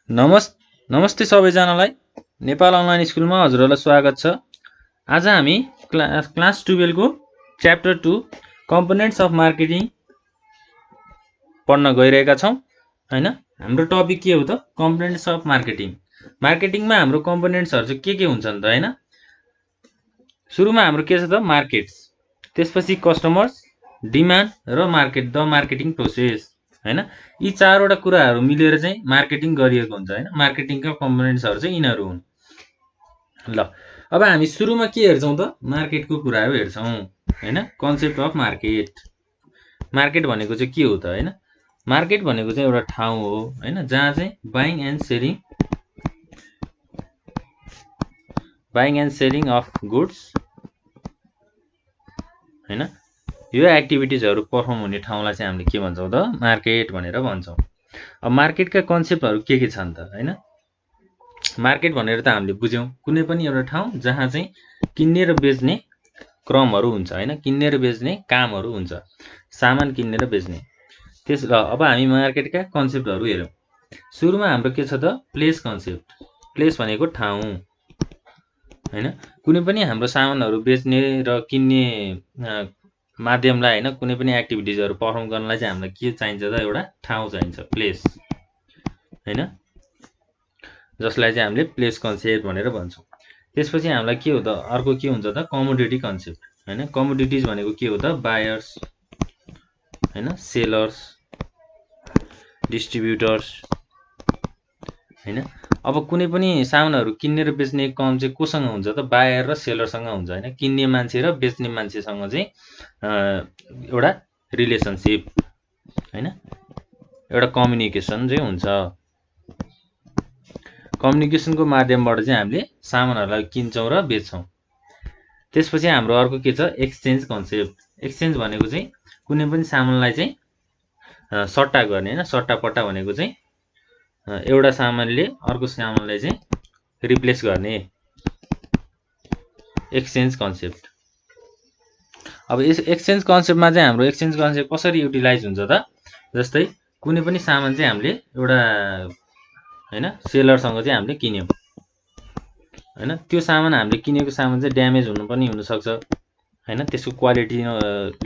नमस्ते सबैजनालाई। नेपाल अनलाइन स्कुलमा हजुरहरूलाई स्वागत छ। आज हामी क्लास 12 को च्याप्टर 2 कम्पोनेन्ट्स अफ मार्केटिङ पढ्न गइरहेका छौं हैन। हाम्रो टपिक के हो त? Components of marketing. मार्केटिङमा हाम्रो कम्पोनेन्ट्सहरु चाहिँ के हुन्छन् त हैन। सुरुमा हाम्रो के छ त? मार्केट्स, त्यसपछि कस्टमर्स, डिमान्ड र मार्केट, द मार्केटिङ प्रोसेस हैन। यी चारवटा कुराहरु मिलेर चाहिँ मार्केटिङ गरिएको हुन्छ हैन। मार्केटिङका कम्पोनेन्ट्सहरु चाहिँ यिनीहरु हुन्। ल अब हामी सुरुमा के हेर्छौं त? मार्केटको कुराहरु हेर्छौं हैन। Concept of market. मार्केट भनेको चाहिँ के हो त हैन? मार्केट भनेको चाहिँ एउटा ठाउँ हो हैन, जहाँ चाहिँ buying and selling of goods हैन, यो एक्टिभिटिजहरु परफर्म हुने ठाउँलाई चाहिँ हामीले के भन्छौं त? मार्केट भनेर भन्छौं। अब मार्केटका कन्सेप्टहरु के छन् त हैन। मार्केट भनेर त हामीले बुझ्यौं, कुनै पनि एउटा ठाउँ जहाँ चाहिँ किन्ने र बेच्ने क्रमहरु हुन्छ हैन, किन्ने र बेच्ने कामहरु हुन्छ, सामान किन्ने र बेच्ने। अब हामी मार्केटका कन्सेप्टहरु हेरौं। सुरुमा हाम्रो के छ त? Place concept. प्लेस भनेको ठाउँ हैन। कुनै पनि हाम्रो सामानहरु बेच्ने र किन्ने माध्यमलाई हैन, कुनै पनि एक्टिभिटिजहरु परफर्म गर्नलाई चाहिँ हामीलाई के चाहिन्छ त? एउटा ठाउँ चाहिन्छ, प्लेस हैन, जसलाई चाहिँ हामीले प्लेस कन्सेप्ट भनेर भन्छौं। त्यसपछि हामीलाई के हो त? अर्को के हुन्छ त? कमोडिटी कन्सेप्ट हैन। कमोडिटिज भनेको के हो त? बायर्स हैन, सेलर्स, डिस्ट्रिब्युटर्स हैन। अब कुनै पनि सामानहरु किन्ने र बेच्ने काम चाहिँ कोसँग हुन्छ त? बायर र सेलरसँग हुन्छ हैन। किन्ने मान्छे र बेच्ने मान्छेसँग चाहिँ एउटा रिलेसनशिप हैन, एउटा कम्युनिकेसन चाहिँ हुन्छ। कम्युनिकेसनको माध्यमबाट चाहिँ हामीले सामानहरुलाई किन्छौं र बेच्छौं। त्यसपछि हाम्रो अर्को के छ? Exchange concept. एक्सचेन्ज भनेको चाहिँ कुनै पनि सामानलाई चाहिँ सट्टा गर्ने हैन। सट्टापट्टा भनेको चाहिँ एउटा सामानले अर्को सामानलाई चाहिँ रिप्लेस गर्ने, एक्सचेन्ज कन्सेप्ट। अब यस एक्सचेन्ज कन्सेप्टमा चाहिँ हाम्रो एक्सचेन्ज कन्सेप्ट कसरी युटिलाइज हुन्छ त? जस्तै कुनै पनि सामान चाहिँ हामीले एउटा हैन सेलरसँग चाहिँ हामीले किन्यौं हैन। त्यो सामान हामीले किनेको सामान चाहिँ ड्यामेज हुनु पनि हुन सक्छ हैन, त्यसको क्वालिटी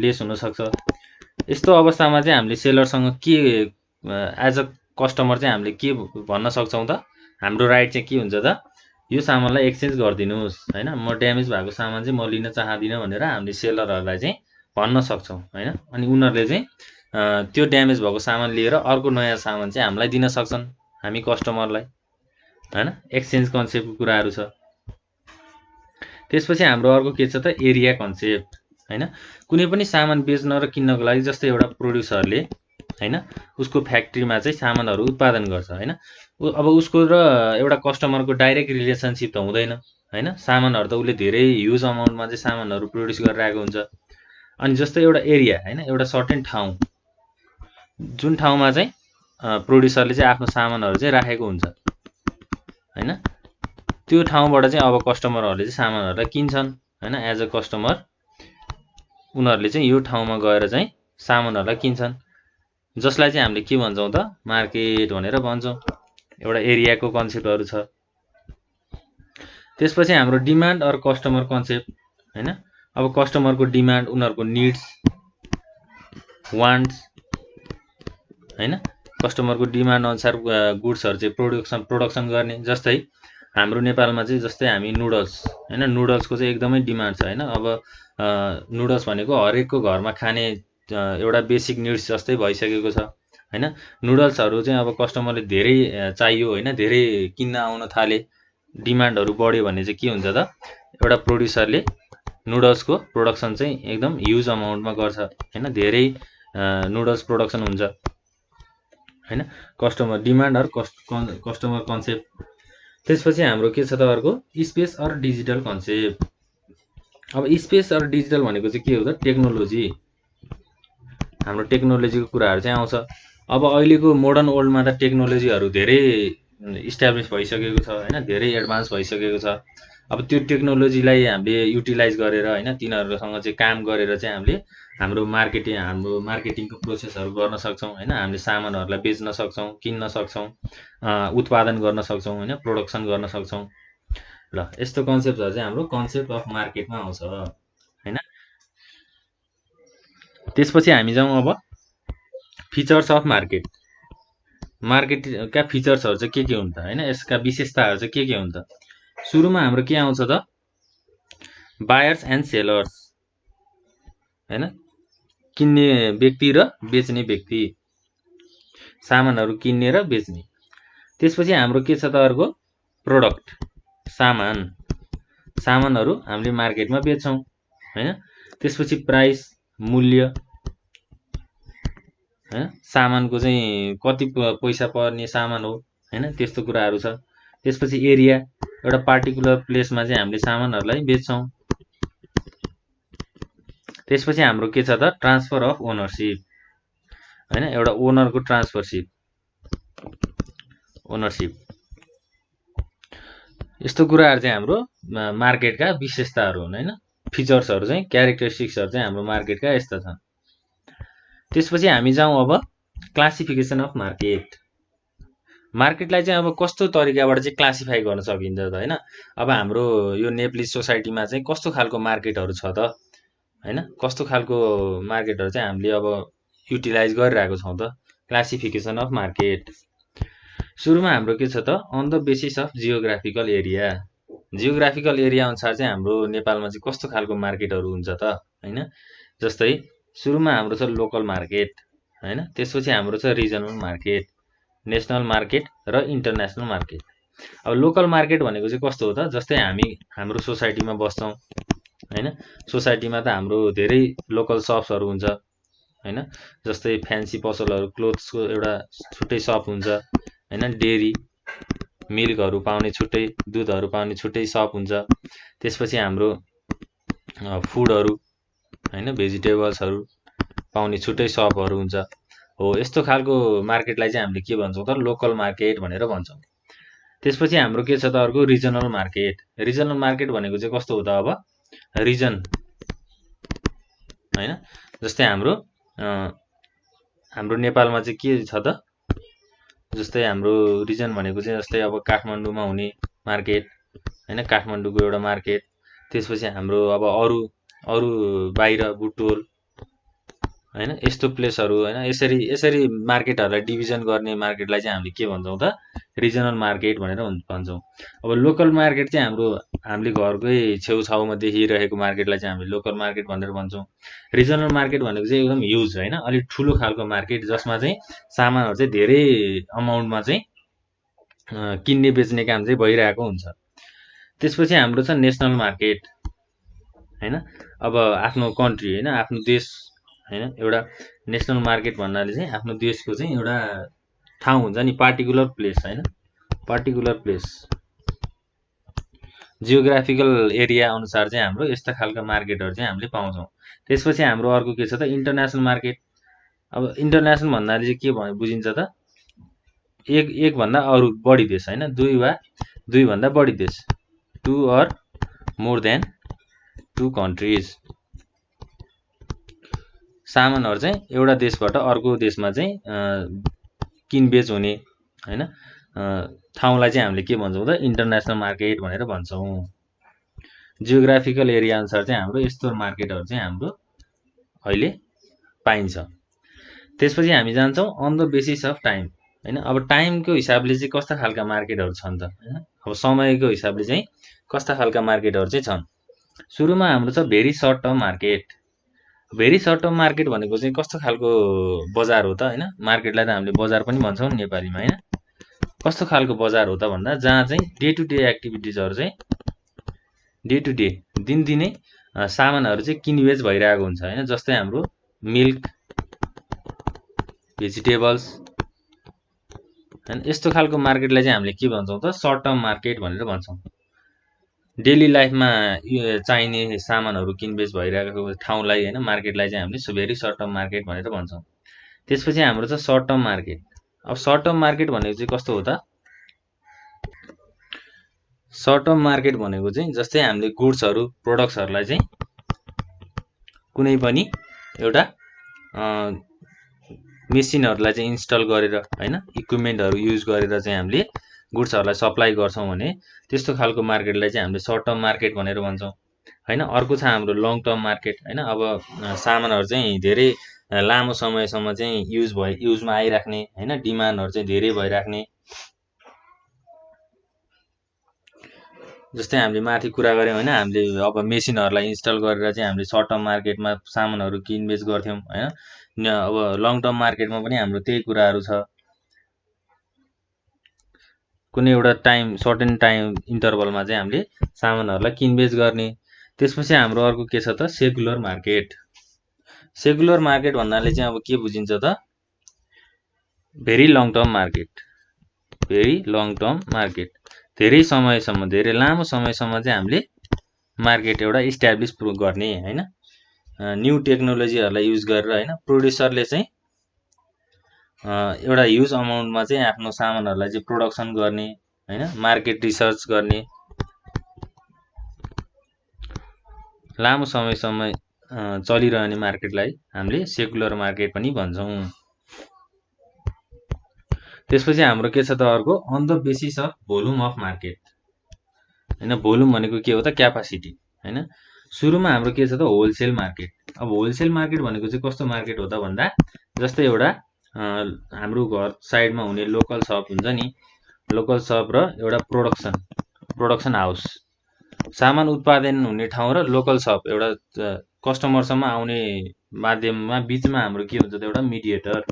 लेस हुन सक्छ। यस्तो अवस्थामा चाहिँ हामीले सेलरसँग के एज अ कस्टमर चाहिँ हामीले के भन्न सक्छौं त? हाम्रो राइट चाहिँ के हुन्छ त? यो सामानलाई एक्सचेन्ज गरिदिनुस् हैन, म ड्यामेज भएको सामान चाहिँ म लिन चाहदिन भनेर हामीले सेलरहरुलाई चाहिँ भन्न सक्छौं हैन। अनि उनीहरुले चाहिँ त्यो ड्यामेज भएको सामान लिएर अर्को नयाँ सामान चाहिँ हामीलाई दिन सक्छन्, हामी कस्टमरलाई हैन। एक्सचेन्ज कन्सेप्टको कुराहरु छ। त्यसपछि हाम्रो अर्को के छ त? एरिया कन्सेप्ट हैन। कुनै पनि सामान बेच्न र किन्नको लागि जस्तै एउटा प्रोड्युसरले हैन उसको फ्याक्ट्रीमा चाहिँ सामानहरु उत्पादन गर्छ हैन। अब उसको र एउटा कस्टमरको डाइरेक्ट रिलेसनशिप त हुँदैन हैन। सामानहरु त उसले धेरै ह्युज अमाउन्टमा चाहिँ सामानहरु प्रोड्युस गरिरहेको हुन्छ। अनि जस्तै एउटा एरिया हैन, एउटा सर्टेन ठाउँ, जुन ठाउँमा चाहिँ प्रोड्युसरले चाहिँ आफ्नो सामानहरु चाहिँ राखेको हुन्छ हैन। त्यो ठाउँबाट चाहिँ अब कस्टमरहरुले चाहिँ सामानहरुलाई किन्छन् हैन। एज अ कस्टमर उनीहरुले चाहिँ यो ठाउँमा गएर चाहिँ सामानहरुलाई किन्छन्, जसलाई चाहिँ हामीले के भन्छौं त? मार्केट भनेर भन्छौं। एउटा एरियाको कन्सेप्टहरु छ। त्यसपछि हाम्रो डिमान्ड अर कस्टमर कन्सेप्ट हैन। अब कस्टमरको डिमान्ड, उनीहरुको नीड्स, वान्ट्स हैन, कस्टमरको डिमान्ड अनुसार गुड्सहरु चाहिँ प्रोडक्सन गर्ने। जस्तै हाम्रो नेपालमा चाहिँ जस्तै हामी नुडल्स हैन, नुडल्सको चाहिँ एकदमै डिमान्ड छ हैन। अब नुडल्स भनेको हरेकको घरमा खाने एउटा बेसिक नीड्स जस्तै भइसकेको छ हैन। नुडल्सहरु चाहिँ अब कस्टमरले धेरै चाहियो हैन, धेरै किन्न आउन थाले, डिमान्डहरु बढ्यो भने चाहिँ के हुन्छ त? एउटा प्रोड्युसरले नुडल्सको प्रोडक्सन चाहिँ एकदम ह्युज अमाउन्टमा गर्छ हैन। धेरै नुडल्स प्रोडक्सन हुन्छ हैन। Customer demand or customer concept. त्यसपछि हाम्रो के छ त? अर्को स्पेस अर डिजिटल कन्सेप्ट। अब स्पेस अर डिजिटल भनेको चाहिँ के हो त? टेक्नोलोजी। हाम्रो टेक्नोलोजीको कुराहरु चाहिँ आउँछ। अब अहिलेको मोडर्न वर्ल्डमा त टेक्नोलोजीहरु धेरै इस्टाब्लिश भइसकेको छ हैन, धेरै एडभान्स भइसकेको छ। अब त्यो टेक्नोलोजीलाई हामीले युटिलाइज गरेर हैन, तिनीहरुसँग चाहिँ काम गरेर चाहिँ हामीले हाम्रो मार्केटिङको प्रोसेसहरू गर्न सक्छौँ हैन। हामीले सामानहरूलाई बेच्न सक्छौँ, किन्न सक्छौँ, उत्पादन गर्न सक्छौँ हैन, प्रोडक्सन गर्न सक्छौँ। ल यस्तो कन्सेप्टहरू चाहिँ हाम्रो कन्सेप्ट अफ मार्केटमा आउँछ हैन। त्यसपछि हामी जाउँ अब फिचर्स अफ मार्केट। मार्केटका फिचर्सहरू चाहिँ के हुन् त हैन, यसका विशेषताहरू चाहिँ के हुन् त। सुरुमा हाम्रो के आउँछ त, बायर्स एन्ड सेलर्स हैन, किन्ने व्यक्ति र बेच्ने व्यक्ति, सामानहरू किन्ने र बेच्ने। त्यसपछि हाम्रो के छ त अर्को, प्रोडक्ट, सामानहरू हामीले मार्केटमा बेच्छौँ हैन। त्यसपछि प्राइस, मूल्य हैन, सामानको चाहिँ कति पैसा पर्ने सामान हो हैन, त्यस्तो कुराहरू छ। त्यसपछि एरिया, एउटा पार्टिकुलर प्लेसमा चाहिँ हामीले सामानहरूलाई बेच्छौँ। त्यसपछि हाम्रो के छ त, ट्रान्सफर अफ ओनरसिप हैन, एउटा ओनरको ओनरसिप। यस्तो कुराहरू चाहिँ हाम्रो मार्केटका विशेषताहरू हुन् हैन। फिचर्सहरू चाहिँ, क्यारेक्टरिस्टिक्सहरू चाहिँ हाम्रो मार्केटका यस्ता छन्। त्यसपछि हामी जाउँ अब क्लासिफिकेसन अफ मार्केट। मार्केटलाई चाहिँ अब कस्तो तरिकाबाट चाहिँ क्लासिफाई गर्न सकिन्छ त हैन। अब हाम्रो यो नेप्लिज सोसाइटीमा चाहिँ कस्तो खालको मार्केटहरू छ त हैन, कस्तो खालको मार्केटहरू चाहिँ हामीले अब युटिलाइज गरिरहेको छौँ त। Classification of market. सुरुमा हाम्रो के छ त, on the basis of geographical area. Geographical area अनुसार चाहिँ हाम्रो नेपालमा चाहिँ कस्तो खालको मार्केटहरू हुन्छ त हैन। जस्तै सुरुमा हाम्रो छ लोकल मार्केट हैन, त्यसपछि हाम्रो छ रिजनल मार्केट, नेसनल मार्केट र इन्टरनेसनल मार्केट। अब लोकल मार्केट भनेको चाहिँ कस्तो हो त, जस्तै हाम्रो सोसाइटीमा बस्छौँ हैन, सोसाइटीमा त हाम्रो धेरै लोकल सप्सहरू हुन्छ हैन। जस्तै फ्यान्सी पसलहरू, क्लोथ्सको एउटा छुट्टै सप हुन्छ हैन, डेरी मिल्कहरू पाउने छुट्टै, दुधहरू पाउने छुट्टै सप हुन्छ। त्यसपछि हाम्रो फुडहरू हैन, भेजिटेबल्सहरू पाउने छुट्टै सपहरू हुन्छ। हो, यस्तो खालको मार्केटलाई चाहिँ हामीले के भन्छौँ त, लोकल मार्केट भनेर भन्छौँ। त्यसपछि हाम्रो के छ त अर्को, रिजनल मार्केट। रिजनल मार्केट भनेको चाहिँ कस्तो हो त, अब रिजन हैन, जस्तै हाम्रो नेपालमा चाहिँ के छ त, जस्तै हाम्रो रिजन भनेको चाहिँ जस्तै अब काठमाडौँमा हुने मार्केट हैन, काठमाडौँको एउटा मार्केट। त्यसपछि हाम्रो अब अरू बाहिर बुटोल हैन, यस्तो प्लेसहरू हैन, यसरी मार्केटहरूलाई डिभिजन गर्ने मार्केटलाई चाहिँ हामीले के भन्छौँ त, रिजनल मार्केट भनेर भन्छौँ। अब लोकल मार्केट चाहिँ हामीले घरकै छेउछाउमा देखिरहेको मार्केटलाई चाहिँ हामीले लोकल मार्केट भनेर भन्छौँ। रिजनल मार्केट भनेको चाहिँ एकदम ह्युज हैन, अलिक ठुलो खालको मार्केट, जसमा चाहिँ सामानहरू चाहिँ धेरै अमाउन्टमा चाहिँ किन्ने बेच्ने काम चाहिँ भइरहेको हुन्छ। त्यसपछि हाम्रो छ नेसनल मार्केट हैन, अब आफ्नो कन्ट्री हैन, आफ्नो देश हैन, एउटा नेसनल मार्केट भन्नाले चाहिँ आफ्नो देशको चाहिँ एउटा ठाउँ हुन्छ नि, पार्टिकुलर प्लेस हैन, पार्टिकुलर प्लेस, जियोग्राफिकल एरिया अनुसार चाहिँ हाम्रो यस्ता खालका मार्केटहरू चाहिँ हामीले पाउँछौँ। त्यसपछि हाम्रो अर्को के छ त, इन्टरनेसनल मार्केट। अब इन्टरनेसनल भन्नाले चाहिँ के बुझिन्छ त, एक भन्दा अरू बढी देश हैन, दुई भन्दा बढी देश, 2 or more than 2 countries। सामानहरू चाहिँ एउटा देशबाट अर्को देशमा चाहिँ किनबेच हुने हैन, ठाउँलाई चाहिँ हामीले के भन्छौँ त, इन्टरनेसनल मार्केट भनेर भन्छौँ। जियोग्राफिकल एरिया अनुसार चाहिँ हाम्रो यस्तो मार्केटहरू चाहिँ हाम्रो अहिले पाइन्छ। त्यसपछि हामी जान्छौँ on the basis of time हैन। अब टाइमको हिसाबले चाहिँ कस्ता खालका मार्केटहरू छन् त हैन, अब समयको हिसाबले चाहिँ कस्ता खालका मार्केटहरू चाहिँ छन्। सुरुमा हाम्रो छ very short term market. Very short term market भनेको चाहिँ कस्तो खालको बजार हो त हैन, मार्केटलाई त हामीले बजार पनि भन्छौँ नेपालीमा हैन। कस्तो खालको बजार हो त भन्दा, जहाँ चाहिँ डे टु डे एक्टिभिटिजहरू चाहिँ डे टु डे, दिनदिनै सामानहरू चाहिँ किनबेच भइरहेको हुन्छ हैन। जस्तै हाम्रो मिल्क, भेजिटेबल्स हैन, यस्तो खालको मार्केटलाई चाहिँ हामीले के भन्छौँ त, सर्ट टर्म मार्केट भनेर भन्छौँ। डेली लाइफमा चाहिने सामानहरू किनबेच भइरहेको ठाउँलाई हैन, मार्केटलाई चाहिँ हामीले भेरी सर्ट टर्म मार्केट भनेर भन्छौँ। त्यसपछि हाम्रो छ सर्ट टर्म मार्केट। अब सर्ट टर्म मार्केट भनेको चाहिँ कस्तो हो त, सर्ट टर्म मार्केट भनेको चाहिँ जस्तै हामीले गुड्सहरू, प्रोडक्ट्सहरूलाई चाहिँ कुनै पनि एउटा मेसिनहरूलाई चाहिँ इन्स्टल गरेर हैन इक्विपमेन्टहरू युज गरेर चाहिँ हामीले गुड्सहरूलाई सप्लाई गर्छौँ भने त्यस्तो खालको मार्केटलाई चाहिँ हामीले सर्ट टर्म मार्केट भनेर भन्छौँ हैन। अर्को छ हाम्रो लङ टर्म मार्केट हैन। अब सामानहरू चाहिँ धेरै लामो समयसम्म चाहिँ युजमा आइराख्ने हैन, डिमान्डहरू चाहिँ धेरै भइराख्ने। जस्तै हामीले माथि कुरा गऱ्यौँ होइन, हामीले अब मेसिनहरूलाई इन्स्टल गरेर चाहिँ हामीले सर्ट टर्म मार्केटमा सामानहरू किनबेच गर्थ्यौँ होइन। अब लङ टर्म मार्केटमा पनि हाम्रो त्यही कुराहरू छ। कुनै एउटा सर्टेन टाइम इन्टरभलमा चाहिँ हामीले सामानहरूलाई किनबेच गर्ने। त्यसपछि हाम्रो अर्को के छ त, सेकुलर मार्केट। सेकुलर मार्केट भन्नाले चाहिँ अब के बुझिन्छ त, very long term market. Very long term market, धेरै समयसम्म, धेरै लामो समयसम्म चाहिँ हामीले मार्केट एउटा इस्ट्याब्लिस गर्ने हैन। न्यू टेक्नोलोजीहरूलाई युज गरेर हैन, प्रोड्युसरले चाहिँ एउटा ह्युज अमाउन्टमा चाहिँ आफ्नो सामानहरूलाई चाहिँ प्रोडक्सन गर्ने हैन, मार्केट रिसर्च गर्ने, लामो समयसम्म चलिरहने मार्केटलाई हामीले सेकुलर मार्केट पनि भन्छौँ। त्यसपछि हाम्रो के छ त अर्को, on the basis of volume of market हैन। भोल्युम भनेको के हो त, क्यापासिटी हैन। सुरुमा हाम्रो के छ त, होलसेल मार्केट। अब होलसेल मार्केट भनेको चाहिँ कस्तो मार्केट हो त भन्दा, जस्तै एउटा हाम्रो घर साइडमा हुने लोकल सप हुन्छ नि, लोकल सप र एउटा प्रोडक्सन हाउस, सामान उत्पादन हुने ठाउँ र लोकल सप एउटा कस्टमरसम्म आउने माध्यममा बिचमा हाम्रो के हुन्छ त, एउटा मिडिएटर,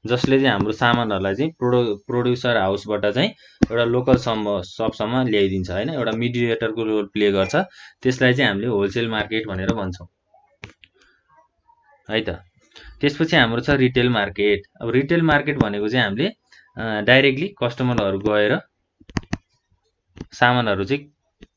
जसले चाहिँ हाम्रो सामानहरूलाई चाहिँ प्रोड्युसर हाउसबाट चाहिँ एउटा लोकल सपसम्म ल्याइदिन्छ होइन, एउटा मिडिएटरको रोल प्ले गर्छ। त्यसलाई चाहिँ हामीले होलसेल मार्केट भनेर भन्छौँ है त। त्यसपछि हाम्रो छ रिटेल मार्केट। अब रिटेल मार्केट भनेको चाहिँ हामीले डाइरेक्टली कस्टमरहरू गएर सामानहरू चाहिँ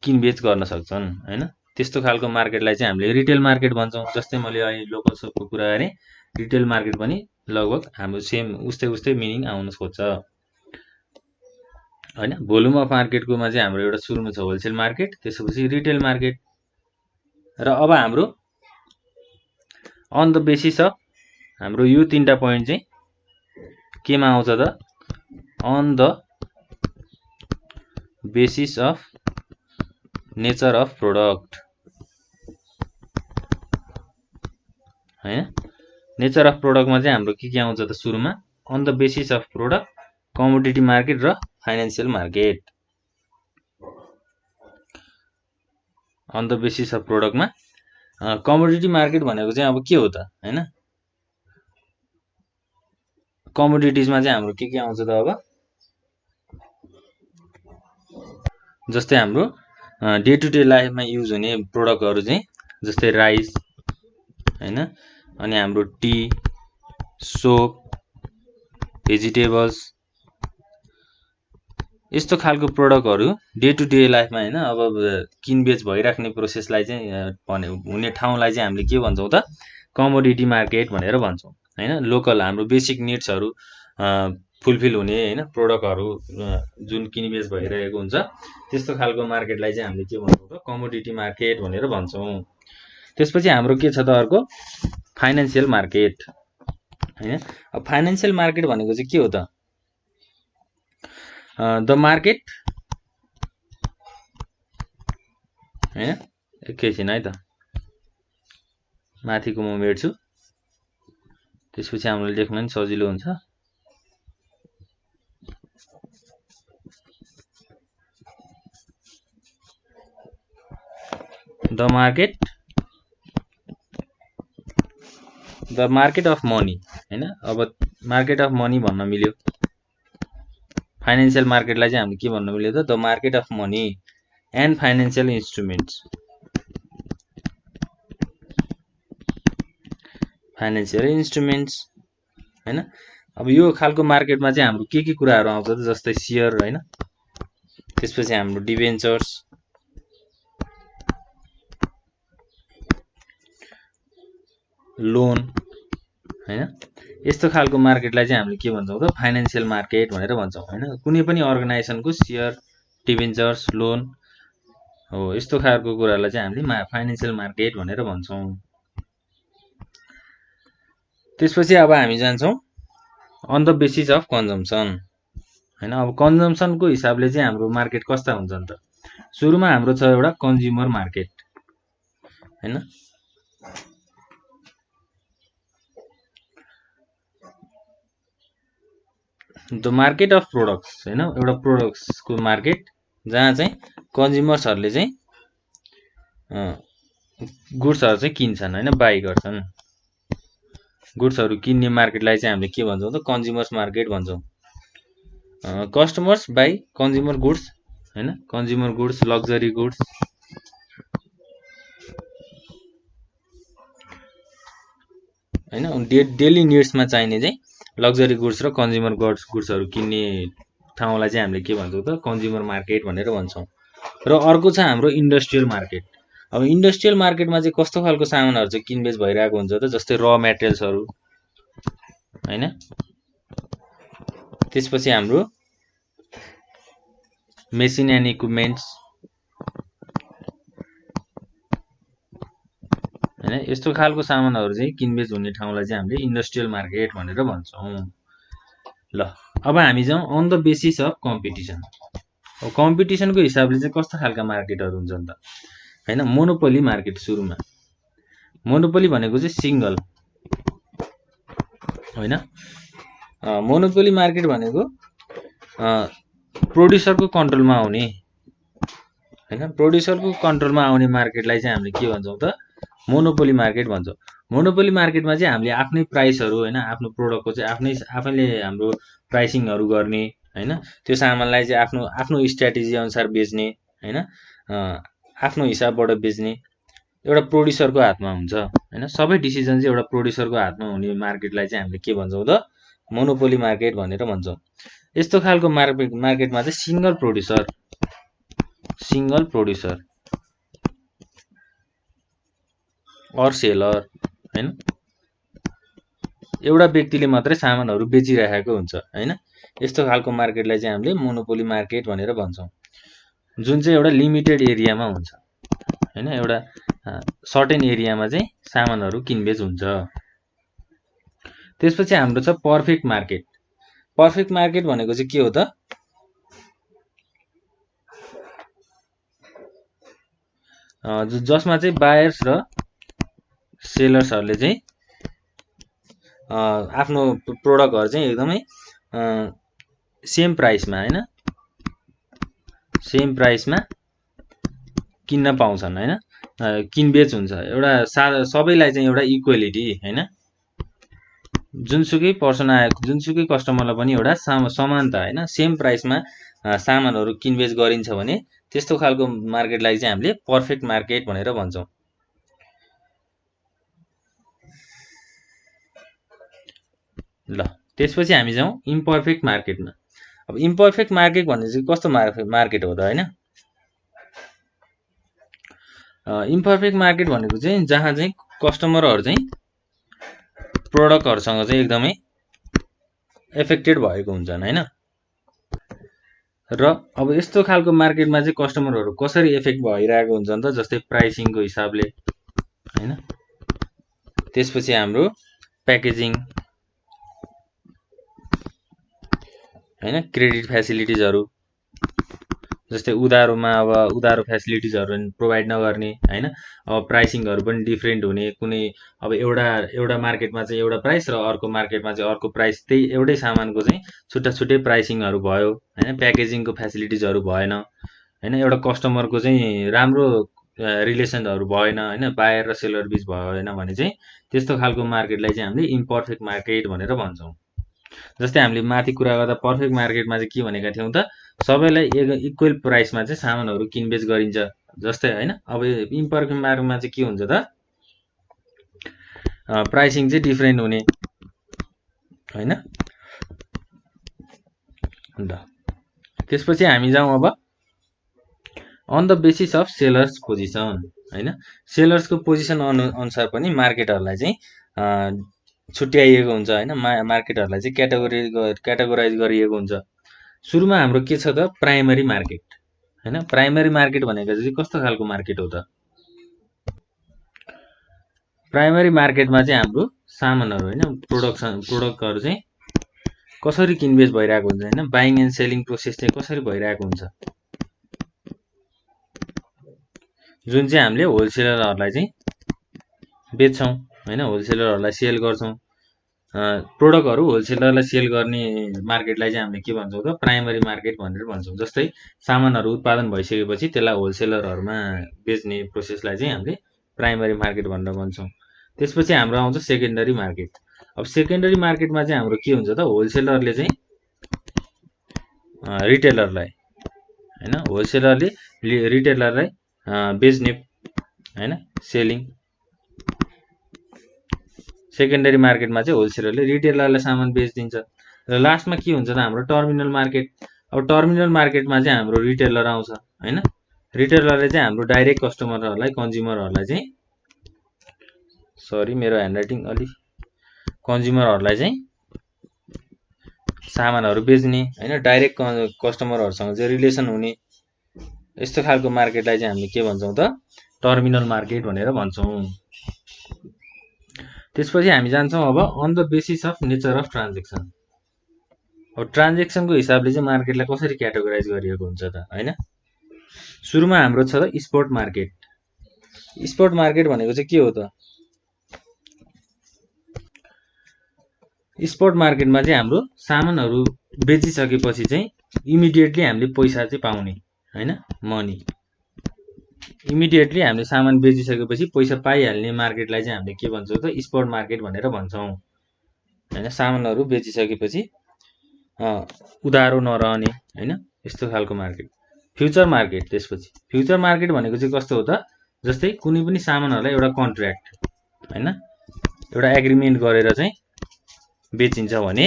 किनबेच गर्न सक्छन् होइन, त्यस्तो खालको मार्केटलाई चाहिँ हामीले रिटेल मार्केट भन्छौँ। जस्तै मैले अहिले लोकल सपको कुरा गरेँ, रिटेल मार्केट पनि लगभग हाम्रो सेम उस्तै मिनिङ आउन खोज्छ होइन। भोल्युम अफ मार्केटकोमा चाहिँ हाम्रो एउटा सुरुमा छ होलसेल मार्केट, त्यसपछि रिटेल मार्केट। र अब हाम्रो अन द बेसिस अफ, हाम्रो यो तीनटा पोइन्ट चाहिँ केमा आउँछ त, on the basis of nature of product हैन। नेचर अफ प्रोडक्टमा चाहिँ हाम्रो के आउँछ त सुरुमा, on the basis of product, commodity market र financial market. On the basis of प्रोडक्टमा कमोडिटी मार्केट भनेको चाहिँ अब के हो त हैन, कमोडिटिजमा चाहिँ हाम्रो के आउँछ त, अब जस्तै हाम्रो डे टु डे लाइफमा युज हुने प्रोडक्टहरू चाहिँ, जस्तै राइस हैन, अनि हाम्रो टी, सोप, भेजिटेबल्स, यस्तो खालको प्रोडक्टहरू डे टु डे लाइफमा हैन अब किनबेच भइराख्ने प्रोसेसलाई चाहिँ हुने ठाउँलाई चाहिँ हामीले के भन्छौँ त, कमोडिटी मार्केट भनेर भन्छौँ हैन। लोकल हाम्रो बेसिक निड्सहरू फुलफिल हुने हैन प्रोडक्टहरू जुन किनबेच भइरहेको हुन्छ, त्यस्तो खालको मार्केटलाई चाहिँ हामीले के भन्छौँ त, कमोडिटी मार्केट भनेर भन्छौँ। त्यसपछि हाम्रो के छ त अर्को, फाइनेन्सियल मार्केट हैन। अब फाइनेन्सियल मार्केट भनेको चाहिँ के हो त, द मार्केट हैन, एकैछिन है त, माथिको म मेट्छु, त्यसपछि हामीले लेख्न पनि सजिलो हुन्छ। द मार्केट अफ मनी हैन। अब मार्केट अफ मनी भन्न मिल्यो, फाइनेन्सियल मार्केटलाई चाहिँ हामीले के भन्न मिल्यो त, the market of money and financial instruments. Financial instruments हैन। अब यो खालको मार्केटमा चाहिँ हाम्रो के कुराहरू आउँछ त, जस्तै सेयर हैन, त्यसपछि हाम्रो डिबेन्चर्स, लोन हैन, यस्तो खालको मार्केटलाई चाहिँ हामीले के भन्छौँ त, फाइनेन्सियल मार्केट भनेर भन्छौँ हैन। कुनै पनि अर्गनाइजेसनको सेयर, डिबेन्चर्स, लोन हो, यस्तो खालको कुरालाई चाहिँ हामीले फाइनेन्सियल मार्केट भनेर भन्छौँ। त्यसपछि अब हामी जान्छौँ on the basis of consumption हैन। अब कन्जम्सनको हिसाबले चाहिँ हाम्रो मार्केट कस्ता हुन्छन् त? सुरुमा हाम्रो छ एउटा कन्ज्युमर मार्केट हैन। द मार्केट अफ प्रोडक्ट्स हैन, एउटा प्रोडक्ट्सको मार्केट जहाँ चाहिँ कन्ज्युमर्सहरूले चाहिँ गुड्सहरू चाहिँ किन्छन् हैन, बाई गर्छन्। गुड्सहरू किन्ने मार्केटलाई चाहिँ हामीले के भन्छौँ त? कन्ज्युमर्स मार्केट भन्छौँ। कस्टमर्स बाई कन्ज्युमर गुड्स हैन, कन्ज्युमर गुड्स, लग्जरी गुड्स हैन, डेली निड्समा चाहिने चाहिँ लग्जरी गुड्स र कन्ज्युमर गुड्सहरू किन्ने ठाउँलाई चाहिँ हामीले के भन्छौँ त? कन्ज्युमर मार्केट भनेर भन्छौँ। र अर्को छ हाम्रो इन्डस्ट्रियल मार्केट। अब इन्डस्ट्रियल मार्केटमा चाहिँ कस्तो खालको सामानहरू चाहिँ किनबेच भइरहेको हुन्छ त? जस्तै र मेटेरियल्सहरू हैन। त्यसपछि हाम्रो मेसिन एन्ड इक्विपमेन्ट्स हैन, यस्तो खालको सामानहरू चाहिँ किनबेच हुने ठाउँलाई चाहिँ हामीले इन्डस्ट्रियल मार्केट भनेर भन्छौँ। ल अब हामी जाउँ on the basis of competition. अब कम्पिटिसनको हिसाबले चाहिँ कस्तो खालका मार्केटहरू हुन्छन् त हैन? Monopoly market. सुरुमा मोनोपोली भनेको चाहिँ सिंगल हैन। मोनोपोली मार्केट भनेको प्रोड्युसरको कन्ट्रोलमा आउने हैन, प्रोड्युसरको कन्ट्रोलमा आउने मार्केटलाई चाहिँ हामीले के भन्छौँ त? मोनोपोली मार्केट भन्छौँ। मोनोपोली मार्केटमा चाहिँ हामीले आफ्नै प्राइसहरू हैन, आफ्नो प्रोडक्टको चाहिँ आफैले हाम्रो प्राइसिङहरू गर्ने हैन, त्यो सामानलाई चाहिँ आफ्नो आफ्नो स्ट्र्याटेजी अनुसार बेच्ने हैन, आफ्नो हिसाबबाट बेच्ने एउटा प्रोड्युसरको हातमा हुन्छ हैन। सबै डिसिजन चाहिँ एउटा प्रोड्युसरको हातमा हुने मार्केटलाई चाहिँ हामीले के भन्छौँ त? मोनोपोली मार्केट भनेर भन्छौँ। यस्तो खालको मार्केटमा चाहिँ सिंगल प्रोड्युसर अर सेलर हैन, एउटा व्यक्तिले मात्रै सामानहरू बेचिरहेको हुन्छ हैन। यस्तो खालको मार्केटलाई चाहिँ हामीले मोनोपोली मार्केट भनेर भन्छौँ, जुन चाहिँ एउटा लिमिटेड एरियामा हुन्छ हैन, एउटा सर्टेन एरियामा चाहिँ सामानहरू किनबेच हुन्छ। त्यसपछि हाम्रो छ पर्फेक्ट मार्केट। पर्फेक्ट मार्केट भनेको चाहिँ के हो त? जसमा चाहिँ बायर्स र सेलर्सहरूले चाहिँ आफ्नो प्रोडक्टहरू चाहिँ एकदमै सेम प्राइसमा हैन, सेम प्राइसमा किन्न पाउँछन् हैन, किनबेच हुन्छ। एउटा सबैलाई चाहिँ एउटा इक्वेलिटी हैन, जुनसुकै पर्सन आएको जुनसुकै कस्टमरलाई पनि एउटा समानता हैन, सेम प्राइसमा सामानहरू किनबेच गरिन्छ भने त्यस्तो खालको मार्केटलाई चाहिँ हामीले पर्फेक्ट मार्केट भनेर भन्छौँ। ल त्यसपछि हामी जाउँ इम्पर्फेक्ट मार्केटमा। अब इम्पर्फेक्ट मार्केट भन्ने चाहिँ कस्तो मार्केट हो त हैन? इम्पर्फेक्ट मार्केट भनेको चाहिँ जहाँ चाहिँ कस्टमरहरू चाहिँ प्रोडक्टहरूसँग चाहिँ एकदमै एफेक्टेड भएको हुन्छन् हैन। र अब यस्तो खालको मार्केटमा चाहिँ कस्टमरहरू कसरी एफेक्ट भइरहेको हुन्छन् त? जस्तै प्राइसिङको हिसाबले हैन, त्यसपछि हाम्रो प्याकेजिङ हैन, क्रेडिट फेसिलिटिजहरू, जस्तै उधारोमा अब उधारो फेसिलिटिजहरू प्रोभाइड नगर्ने हैन, अब प्राइसिङहरू पनि डिफ्रेन्ट हुने, कुनै अब एउटा मार्केटमा चाहिँ एउटा प्राइस र अर्को मार्केटमा चाहिँ अर्को प्राइस, त्यही एउटै सामानको चाहिँ छुट्टा छुट्टै प्राइसिङहरू भयो हैन, प्याकेजिङको फेसिलिटिजहरू भएन हैन, एउटा कस्टमरको चाहिँ राम्रो रिलेसनहरू भएन हैन, बायर र सेलर बीच भएन भने चाहिँ त्यस्तो खालको मार्केटलाई चाहिँ हामीले इम्पर्फेक्ट मार्केट भनेर भन्छौँ। जस्तै हामीले माथि कुरा गर्दा पर्फेक्ट मार्केटमा चाहिँ के भनेका थियौँ त? सबैलाई इक्वल प्राइसमा चाहिँ सामानहरू किनबेच गरिन्छ जस्तै हैन। अब इम्पर्फेक्ट मार्केटमा चाहिँ के हुन्छ त? प्राइसिङ चाहिँ डिफ्रेन्ट हुने हैन। ल त्यसपछि हामी जाउँ अब on the basis of sellers position हैन। सेलर्सको पोजिसन अनुसार पनि मार्केटहरूलाई चाहिँ छुट्याइएको हुन्छ हैन, मार्केटहरूलाई चाहिँ क्याटेगोराइज गरिएको हुन्छ। सुरुमा हाम्रो के छ त? प्राइमरी मार्केट हैन। प्राइमरी मार्केट भनेको चाहिँ कस्तो खालको मार्केट हो त? प्राइमरी मार्केटमा चाहिँ हाम्रो सामानहरू होइन प्रोडक्टहरू चाहिँ कसरी किनबेच भइरहेको हुन्छ होइन, बाइङ एन्ड सेलिङ प्रोसेस चाहिँ कसरी भइरहेको हुन्छ, जुन चाहिँ हामीले होलसेलरहरूलाई चाहिँ बेच्छौँ होइन, होलसेलरहरूलाई सेल गर्छौँ। प्रोडक्टहरू होलसेलरलाई सेल गर्ने मार्केटलाई चाहिँ हामीले के भन्छौँ त प्राइमरी मार्केट भनेर भन्छौँ। जस्तै सामानहरू उत्पादन भइसकेपछि त्यसलाई होलसेलरहरूमा बेच्ने प्रोसेसलाई चाहिँ हामीले प्राइमरी मार्केट भनेर भन्छौँ। त्यसपछि हाम्रो आउँछ सेकेन्डरी मार्केट। अब सेकेन्डरी मार्केटमा चाहिँ हाम्रो के हुन्छ त होलसेलरले चाहिँ रिटेलरलाई होइन, होलसेलरले रिटेलरलाई बेच्ने होइन, सेलिङ। सेकेन्डरी मार्केटमा चाहिँ होलसेलरले रिटेलरलाई सामान बेचिदिन्छ। र लास्टमा के हुन्छ त हाम्रो टर्मिनल मार्केट। अब टर्मिनल मार्केटमा चाहिँ हाम्रो रिटेलर आउँछ होइन, रिटेलरले चाहिँ हाम्रो डाइरेक्ट कस्टमरहरूलाई कन्ज्युमरहरूलाई चाहिँ मेरो ह्यान्डराइटिङ अलिक कन्ज्युमरहरूलाई चाहिँ सामानहरू बेच्ने होइन, डाइरेक्ट कस्टमरहरूसँग चाहिँ रिलेसन हुने यस्तो खालको मार्केटलाई चाहिँ हामीले के भन्छौँ त टर्मिनल मार्केट भनेर भन्छौँ। त्यसपछि हामी जान्छौँ अब on the basis of nature of transaction. अब ट्रान्जेक्सनको हिसाबले चाहिँ मार्केटलाई कसरी क्याटेगोराइज गरिएको हुन्छ त होइन। सुरुमा हाम्रो छ त स्पोट मार्केट। स्पोट मार्केट भनेको चाहिँ के हो त, स्पोट मार्केटमा चाहिँ हाम्रो सामानहरू बेचिसकेपछि चाहिँ इमिडिएटली हामीले पैसा चाहिँ पाउने होइन, मनी। इमिडिएटली हामीले सामान बेचिसकेपछि पैसा पाइहाल्ने मार्केटलाई चाहिँ हामीले के भन्छौँ त स्पोट मार्केट भनेर भन्छौँ होइन। सामानहरू बेचिसकेपछि उधारो नरहने होइन, यस्तो खालको मार्केट। Future market. त्यसपछि फ्युचर मार्केट भनेको चाहिँ कस्तो हो त, जस्तै कुनै पनि सामानहरूलाई एउटा कन्ट्र्याक्ट होइन, एउटा एग्रिमेन्ट गरेर चाहिँ बेचिन्छ भने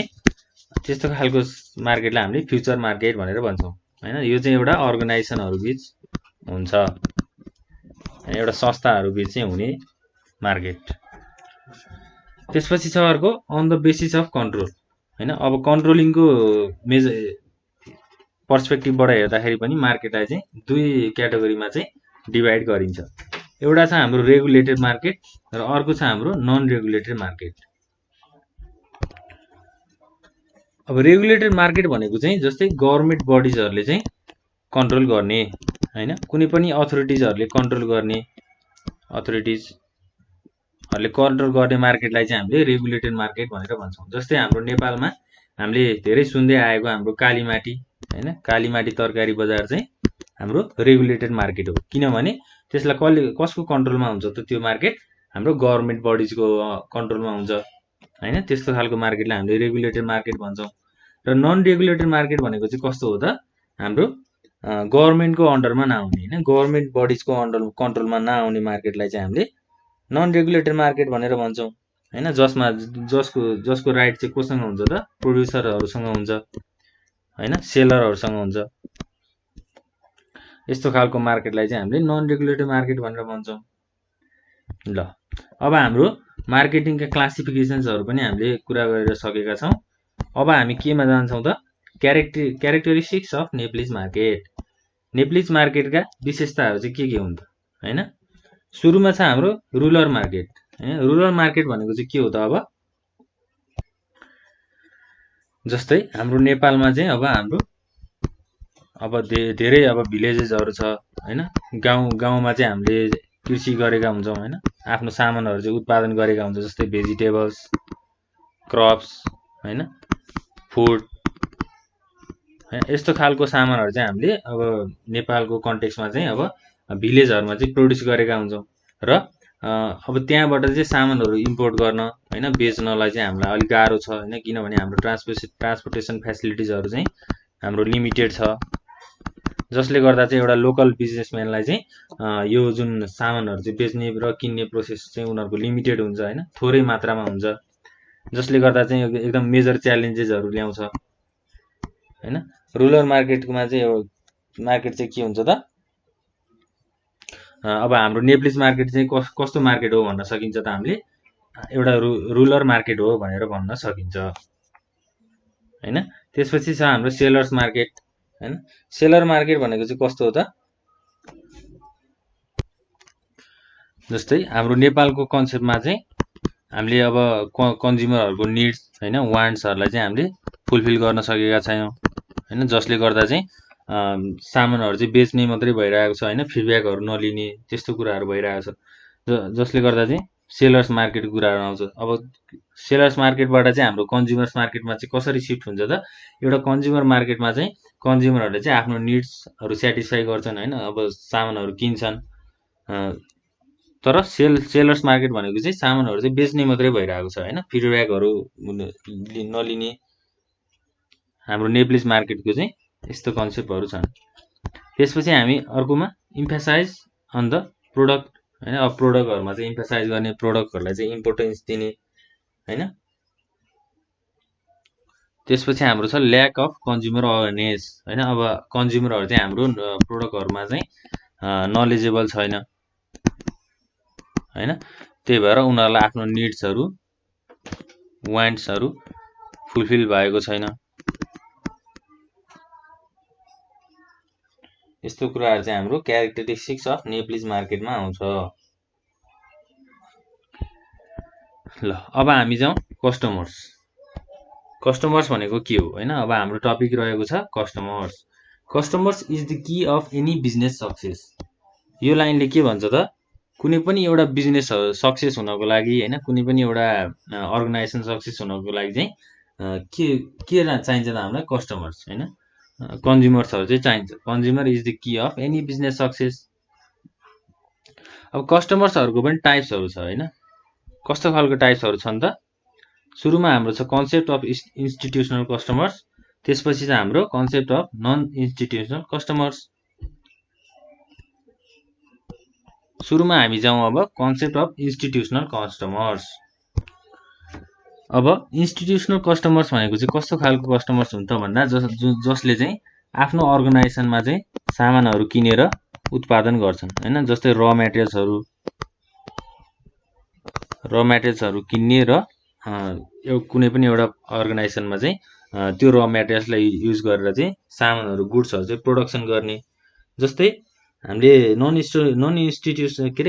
त्यस्तो खालको मार्केटलाई हामीले फ्युचर मार्केट भनेर भन्छौँ होइन। यो चाहिँ एउटा अर्गनाइजेसनहरू बिच हुन्छ, एउटा संस्थाहरू बिच चाहिँ हुने मार्केट। त्यसपछि छ अर्को on the basis of control होइन। अब कन्ट्रोलिङको पर्सपेक्टिभबाट हेर्दाखेरि पनि मार्केटलाई चाहिँ दुई क्याटेगोरीमा चाहिँ डिभाइड गरिन्छ। एउटा छ हाम्रो रेगुलेटेड मार्केट र अर्को छ हाम्रो नन रेगुलेटेड मार्केट। अब रेगुलेटेड मार्केट भनेको चाहिँ जस्तै गभर्मेन्ट बडिजहरूले चाहिँ कन्ट्रोल गर्ने होइन, कुनै पनि अथोरिटिजहरूले कन्ट्रोल गर्ने, अथोरिटिजहरूले कन्ट्रोल गर्ने मार्केटलाई चाहिँ हामीले रेगुलेटेड मार्केट भनेर भन्छौँ। जस्तै हाम्रो नेपालमा हामीले धेरै सुन्दै आएको हाम्रो कालीमाटी होइन, कालीमाटी तरकारी बजार चाहिँ हाम्रो रेगुलेटेड मार्केट हो। किनभने त्यसलाई कसको कन्ट्रोलमा हुन्छ त त्यो मार्केट, हाम्रो गभर्मेन्ट बडिजको कन्ट्रोलमा हुन्छ होइन। त्यस्तो खालको मार्केटलाई हामीले रेगुलेटेड मार्केट भन्छौँ। र नन रेगुलेटेड मार्केट भनेको चाहिँ कस्तो हो त, हाम्रो गभर्मेन्टको अन्डरमा नआउने होइन, गभर्मेन्ट बडिजको कन्ट्रोलमा नआउने मार्केटलाई चाहिँ हामीले नन रेगुलेटेड मार्केट भनेर भन्छौँ होइन। जसको राइट चाहिँ कोसँग हुन्छ त, प्रोड्युसरहरूसँग हुन्छ होइन, सेलरहरूसँग हुन्छ। यस्तो खालको मार्केटलाई चाहिँ हामीले नन रेगुलेटेड मार्केट भनेर भन्छौँ। ल अब हाम्रो मार्केटिङका क्लासिफिकेसन्सहरू पनि हामीले कुरा गरेर सकेका छौँ। अब हामी केमा जान्छौँ त characteristics of Nepalese market. Nepalese मार्केटका विशेषताहरू चाहिँ के हुन् त होइन। सुरुमा छ हाम्रो रुरल मार्केट होइन। रुरल मार्केट भनेको चाहिँ के हो त, जस्तै हाम्रो नेपालमा चाहिँ अब धेरै अब भिलेजेसहरू छ होइन। गाउँमा चाहिँ हामीले कृषि गरेका हुन्छौँ होइन, आफ्नो सामानहरू चाहिँ उत्पादन गरेका हुन्छौँ। जस्तै भेजिटेबल्स, क्रप्स होइन, फुड होइन, यस्तो खालको सामानहरू चाहिँ हामीले अब नेपालको कन्टेक्समा चाहिँ अब भिलेजहरूमा चाहिँ प्रड्युस गरेका हुन्छौँ। र अब त्यहाँबाट चाहिँ सामानहरू इम्पोर्ट गर्न होइन, बेच्नलाई चाहिँ हामीलाई अलिक गाह्रो छ होइन, किनभने हाम्रो ट्रान्सपोर्टेसन फेसिलिटिजहरू चाहिँ हाम्रो लिमिटेड छ। जसले गर्दा चाहिँ एउटा लोकल बिजनेसम्यानलाई चाहिँ यो जुन सामानहरू चाहिँ बेच्ने र किन्ने प्रोसेस चाहिँ उनीहरूको लिमिटेड हुन्छ होइन, थोरै मात्रामा हुन्छ। जसले गर्दा चाहिँ एकदम मेजर च्यालेन्जेसहरू ल्याउँछ होइन। रुरल मार्केटमा चाहिँ मार्केट चाहिँ के हुन्छ त, अब हाम्रो नेप्लिज मार्केट चाहिँ कस्तो मार्केट हो भन्न सकिन्छ त हामीले, एउटा रुरल मार्केट हो भनेर भन्न सकिन्छ होइन। त्यसपछि छ हाम्रो सेलर्स मार्केट होइन। सेलर मार्केट भनेको चाहिँ कस्तो हो त, जस्तै हाम्रो नेपालको कन्सेप्टमा चाहिँ हामीले अब कन्ज्युमरहरूको निड्स होइन वान्ट्सहरूलाई चाहिँ हामीले फुलफिल गर्न सकेका छैनौँ होइन, जसले गर्दा चाहिँ सामानहरू चाहिँ बेच्ने मात्रै भइरहेको छ होइन, फिडब्याकहरू नलिने त्यस्तो कुराहरू भइरहेको छ, जसले गर्दा चाहिँ सेलर्स मार्केटको कुराहरू आउँछ। अब सेलर्स मार्केटबाट चाहिँ हाम्रो कन्ज्युमर्स मार्केटमा चाहिँ कसरी सिफ्ट हुन्छ त, एउटा कन्ज्युमर मार्केटमा चाहिँ कन्ज्युमरहरूले चाहिँ आफ्नो निड्सहरू सेटिस्फाई गर्छन् होइन, अब सामानहरू किन्छन्, तर सेलर्स मार्केट भनेको चाहिँ सामानहरू चाहिँ बेच्ने मात्रै भइरहेको छ होइन, फिडब्याकहरू नलिने हाम्रो नेप्लिज मार्केटको चाहिँ यस्तो कन्सेप्टहरू छन्। त्यसपछि हामी अर्कोमा इम्फेसाइज अन द प्रोडक्ट होइन, अब प्रोडक्टहरूमा चाहिँ इम्फेसाइज गर्ने, प्रोडक्टहरूलाई चाहिँ इम्पोर्टेन्स दिने होइन। त्यसपछि हाम्रो छ ल्याक अफ कन्ज्युमर अवेरनेस होइन, अब कन्ज्युमरहरू चाहिँ हाम्रो प्रोडक्टहरूमा चाहिँ नलेजेबल छैन होइन, त्यही भएर उनीहरूलाई आफ्नो निड्सहरू वान्ट्सहरू फुलफिल भएको छैन। यस्तो कुराहरू चाहिँ हाम्रो क्यारेक्टरिस्टिक्स अफ नेप्लिज मार्केटमा आउँछ। ल अब हामी जाउँ कस्टमर्स। कस्टमर्स भनेको के हो होइन, अब हाम्रो टपिक रहेको छ customers. Customers is the key of any business success. यो लाइनले के भन्छ त, कुनै पनि एउटा बिजनेस सक्सेस हुनको लागि होइन, कुनै पनि एउटा अर्गनाइजेसन सक्सेस हुनको लागि चाहिँ के चाहिन्छ त हामीलाई, कस्टमर्स होइन, कन्ज्युमर्सहरू चाहिँ चाहिन्छ। Consumer is the key of any business success. अब कस्टमर्सहरूको पनि टाइप्सहरू छ होइन, कस्तो खालको टाइप्सहरू छन् त, सुरुमा हाम्रो छ कन्सेप्ट अफ इन्स्टिट्युसनल कस्टमर्स, त्यसपछि चाहिँ हाम्रो concept of non institutional customers. सुरुमा हामी जाउँ अब कन्सेप्ट अफ इन्स्टिट्युसनल कस्टमर्स। अब इन्स्टिट्युसनल कस्टमर्स भनेको चाहिँ कस्तो खालको कस्टमर्स हुन्छ भन्दा जसले चाहिँ आफ्नो अर्गनाइजेसनमा चाहिँ सामानहरू किनेर उत्पादन गर्छन् होइन, जस्तै र मेटेरियल्सहरू किन्ने र कुनै पनि एउटा अर्गनाइजेसनमा चाहिँ त्यो र मेटेरियल्सलाई युज गरेर चाहिँ सामानहरू गुड्सहरू चाहिँ प्रोडक्सन गर्ने। जस्तै हामीले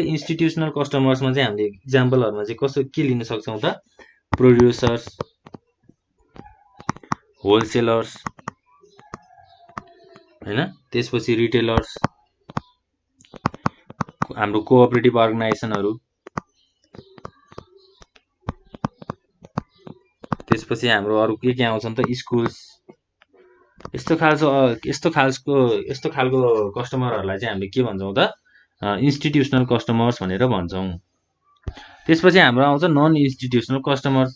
इन्स्टिट्युसनल कस्टमर्समा चाहिँ हामीले इक्जाम्पलहरूमा चाहिँ कस्तो के लिन सक्छौँ त, प्रोड्युसर्स, होलसेलर्स होइन, त्यसपछि रिटेलर्स, हाम्रो कोअपरेटिभ अर्गनाइजेसनहरू, त्यसपछि हाम्रो अरू के आउँछन् त, स्कुल्स। यस्तो खालको कस्टमरहरूलाई चाहिँ हामीले के भन्छौँ त, इन्स्टिट्युसनल कस्टमर्स भनेर भन्छौँ। त्यसपछि हाम्रो आउँछ नन इन्स्टिट्युसनल कस्टमर्स।